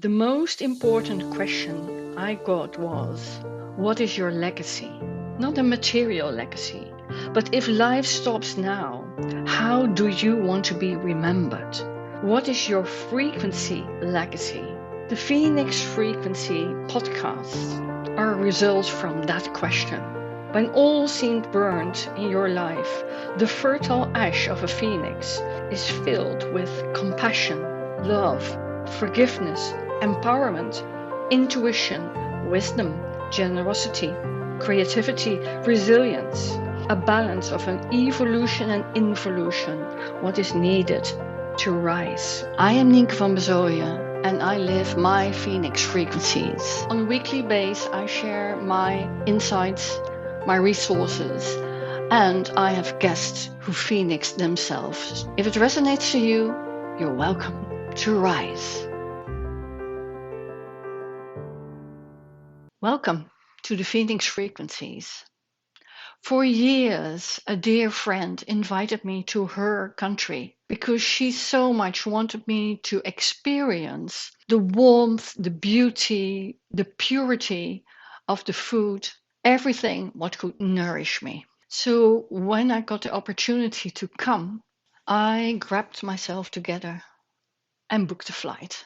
The most important question I got was, what is your legacy? Not a material legacy, but if life stops now, how do you want to be remembered? What is your frequency legacy? The Phoenix Frequency podcasts are results from that question. When all seemed burnt in your life, the fertile ash of a phoenix is filled with compassion, love, forgiveness, empowerment, intuition, wisdom, generosity, creativity, resilience, a balance of an evolution and involution, what is needed to rise. I am Nienke van Bezooijen and I live my Phoenix frequencies. On a weekly basis, I share my insights, my resources, and I have guests who phoenix themselves. If it resonates to you, you're welcome to rise. Welcome to the Phoenix Frequencies. For years, a dear friend invited me to her country because she so much wanted me to experience the warmth, the beauty, the purity of the food, everything what could nourish me. So when I got the opportunity to come, I grabbed myself together and booked a flight.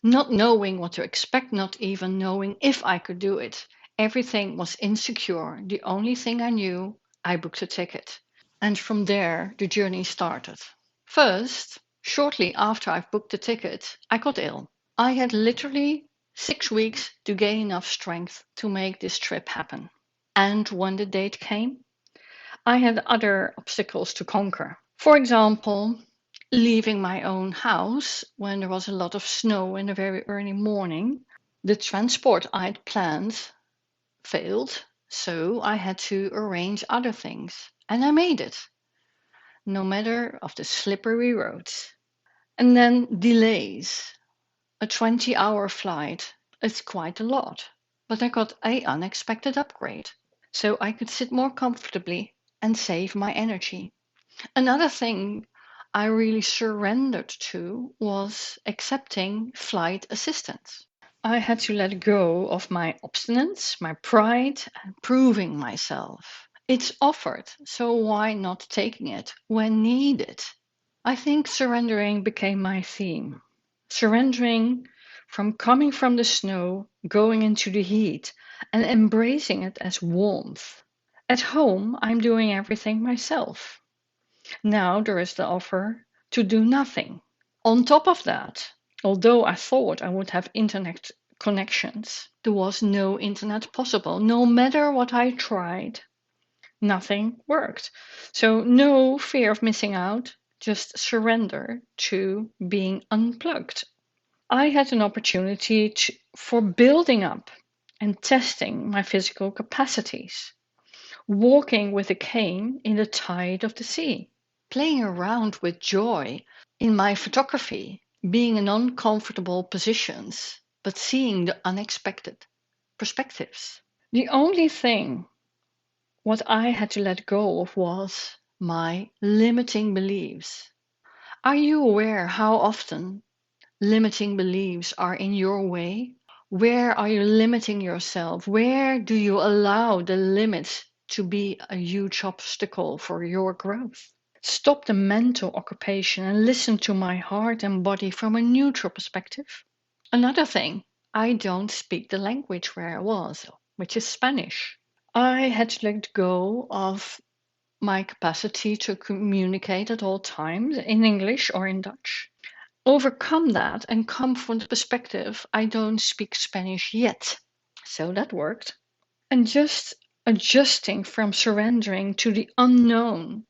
Not knowing what to expect, not even knowing if I could do it. Everything was insecure. The only thing I knew, I booked a ticket. And from there, the journey started. First, shortly after I've booked the ticket, I got ill. I had literally 6 weeks to gain enough strength to make this trip happen. And when the date came, I had other obstacles to conquer. For example, leaving my own house when there was a lot of snow in the very early morning. The transport I'd planned failed, so I had to arrange other things. And I made it, no matter of the slippery roads. And then delays. A 20-hour flight, it's quite a lot. But I got an unexpected upgrade, so I could sit more comfortably and save my energy. Another thing I really surrendered to was accepting flight assistance. I had to let go of my obstinance, my pride, and proving myself. It's offered, so why not taking it when needed? I think surrendering became my theme. Surrendering from coming from the snow, going into the heat, and embracing it as warmth. At home, I'm doing everything myself. Now there is the offer to do nothing. On top of that, although I thought I would have internet connections, there was no internet possible. No matter what I tried, nothing worked. So no fear of missing out, just surrender to being unplugged. I had an opportunity for building up and testing my physical capacities, walking with a cane in the tide of the sea, playing around with joy in my photography, being in uncomfortable positions, but seeing the unexpected perspectives. The only thing what I had to let go of was my limiting beliefs. Are you aware how often limiting beliefs are in your way? Where are you limiting yourself? Where do you allow the limits to be a huge obstacle for your growth? Stop the mental occupation and listen to my heart and body from a neutral perspective. Another thing, I don't speak the language where I was, which is Spanish. I had to let go of my capacity to communicate at all times in English or in Dutch. Overcome that and come from the perspective, I don't speak Spanish yet. So that worked. And just adjusting from surrendering to the unknown,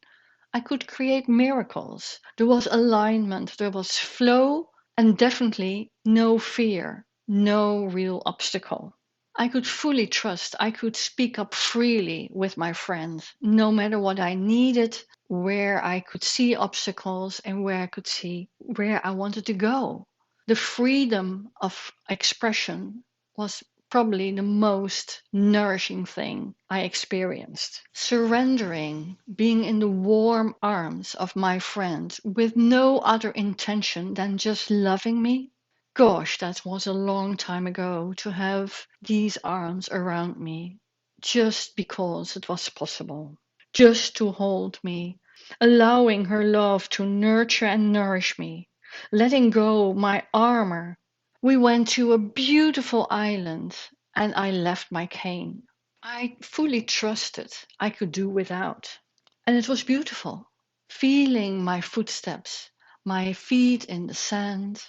I could create miracles. There was alignment, there was flow, and definitely no fear, no real obstacle. I could fully trust, I could speak up freely with my friends, no matter what I needed, where I could see obstacles, and where I could see where I wanted to go. The freedom of expression was probably the most nourishing thing I experienced. Surrendering, being in the warm arms of my friend with no other intention than just loving me, Gosh, that was a long time ago to have these arms around me just because it was possible. Just to hold me, allowing her love to nurture and nourish me, letting go my armor. We went to a beautiful island and I left my cane. I fully trusted I could do without. And it was beautiful, feeling my footsteps, my feet in the sand,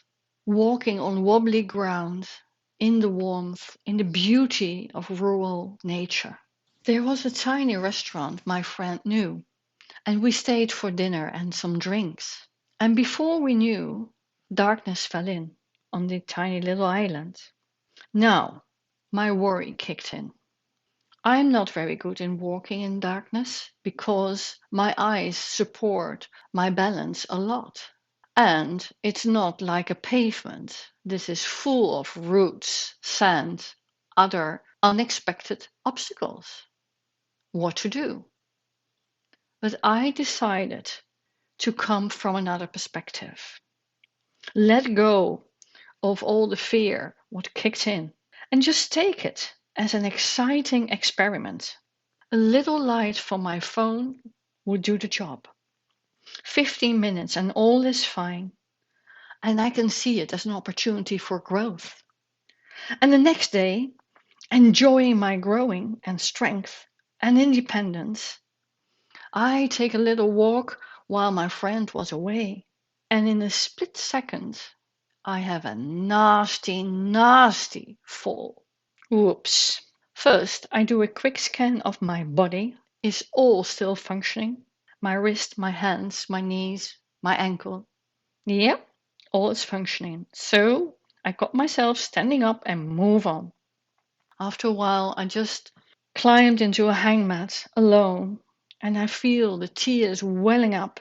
walking on wobbly ground, in the warmth, in the beauty of rural nature. There was a tiny restaurant my friend knew, and we stayed for dinner and some drinks. And before we knew, darkness fell in on the tiny little island. Now, my worry kicked in. I'm not very good in walking in darkness because my eyes support my balance a lot. And it's not like a pavement. This is full of roots, sand, other unexpected obstacles. What to do? But I decided to come from another perspective. Let go of all the fear what kicked in and just take it as an exciting experiment. A little light from my phone would do the job. 15 minutes and all is fine. And I can see it as an opportunity for growth. And the next day, enjoying my growing and strength and independence, I take a little walk while my friend was away. And in a split second, I have a nasty, nasty fall. Whoops. First, I do a quick scan of my body. Is all still functioning? My wrist, my hands, my knees, my ankle. Yep, all is functioning. So I got myself standing up and move on. After a while, I just climbed into a hangmat alone and I feel the tears welling up.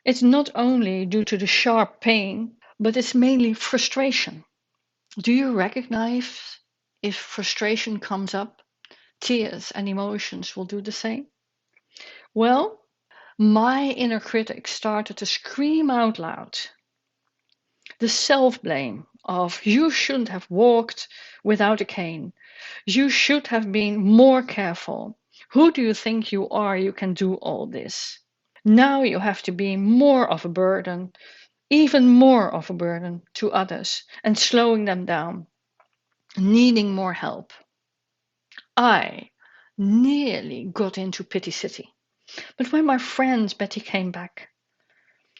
It's not only due to the sharp pain, but it's mainly frustration. Do you recognize if frustration comes up, tears and emotions will do the same? Well, my inner critic started to scream out loud. The self blame of you shouldn't have walked without a cane. You should have been more careful. Who do you think you are? You can do all this. Now you have to be more of a burden, even more of a burden to others and slowing them down, needing more help. I nearly got into pity city. But when my friend Betty came back,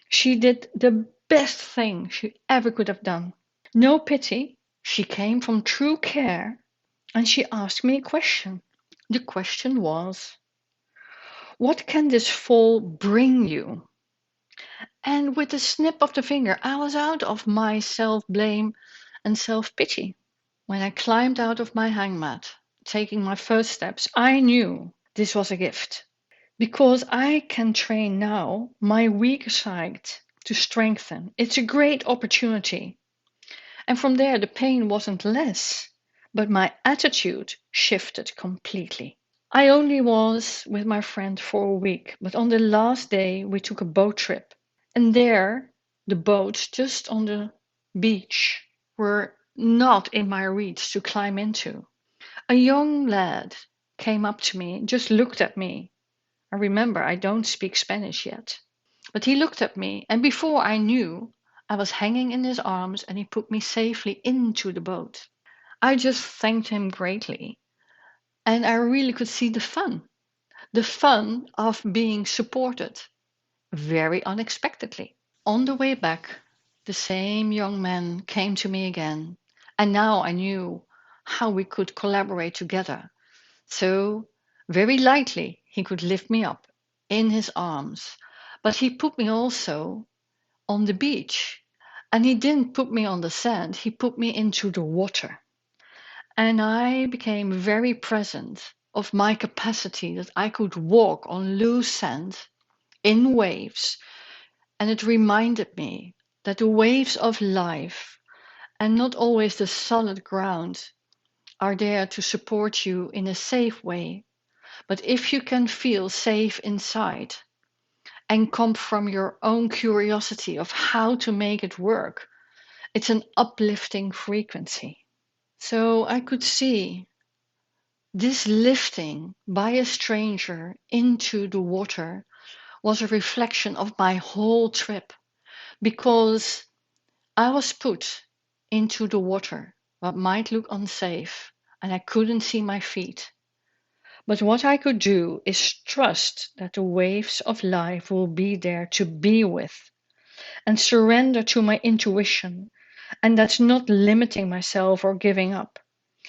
she did the best thing she ever could have done. No pity, she came from true care and she asked me a question. The question was, what can this fall bring you? And with a snip of the finger, I was out of my self blame and self pity. When I climbed out of my hangmat, taking my first steps, I knew this was a gift because I can train now my weaker side to strengthen. It's a great opportunity. And from there, the pain wasn't less, but my attitude shifted completely. I only was with my friend for a week, but on the last day, we took a boat trip. And there, the boats just on the beach were not in my reach to climb into. A young lad came up to me, just looked at me. I remember I don't speak Spanish yet. But he looked at me, and before I knew, I was hanging in his arms and he put me safely into the boat. I just thanked him greatly, and I really could see the fun of being supported very unexpectedly. On the way back, the same young man came to me again, and now I knew how we could collaborate together. So, very lightly, he could lift me up in his arms, but he put me also on the beach. And he didn't put me on the sand, he put me into the water. And I became very present of my capacity that I could walk on loose sand in waves. And it reminded me that the waves of life and not always the solid ground are there to support you in a safe way. But if you can feel safe inside and come from your own curiosity of how to make it work It's an uplifting frequency. So I could see this lifting by a stranger into the water was a reflection of my whole trip, because I was put into the water what might look unsafe and I couldn't see my feet. But what I could do is trust that the waves of life will be there to be with, and surrender to my intuition. And that's not limiting myself or giving up,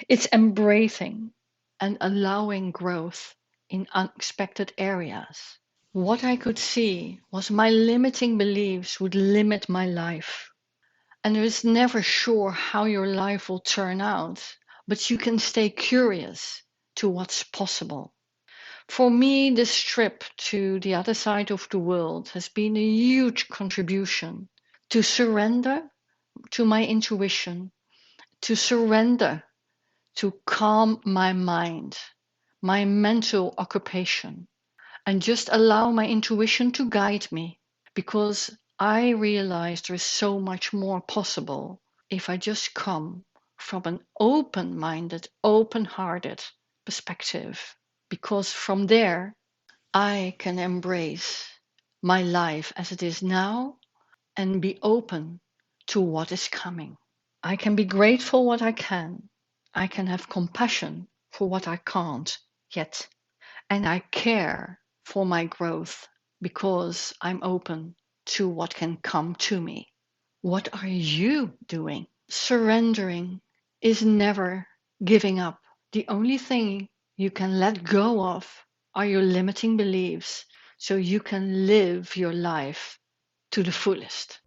it's embracing and allowing growth in unexpected areas. What I could see was my limiting beliefs would limit my life. And there is never sure how your life will turn out, but you can stay curious to what's possible. For me, this trip to the other side of the world has been a huge contribution to surrender to my intuition, to surrender, to calm my mind, my mental occupation, and just allow my intuition to guide me, because I realize there is so much more possible if I just come from an open minded, open hearted perspective. Because from there, I can embrace my life as it is now and be open to what is coming. I can be grateful what I can. I can have compassion for what I can't yet. And I care for my growth because I'm open to what can come to me. What are you doing? Surrendering is never giving up. The only thing you can let go of are your limiting beliefs so you can live your life to the fullest.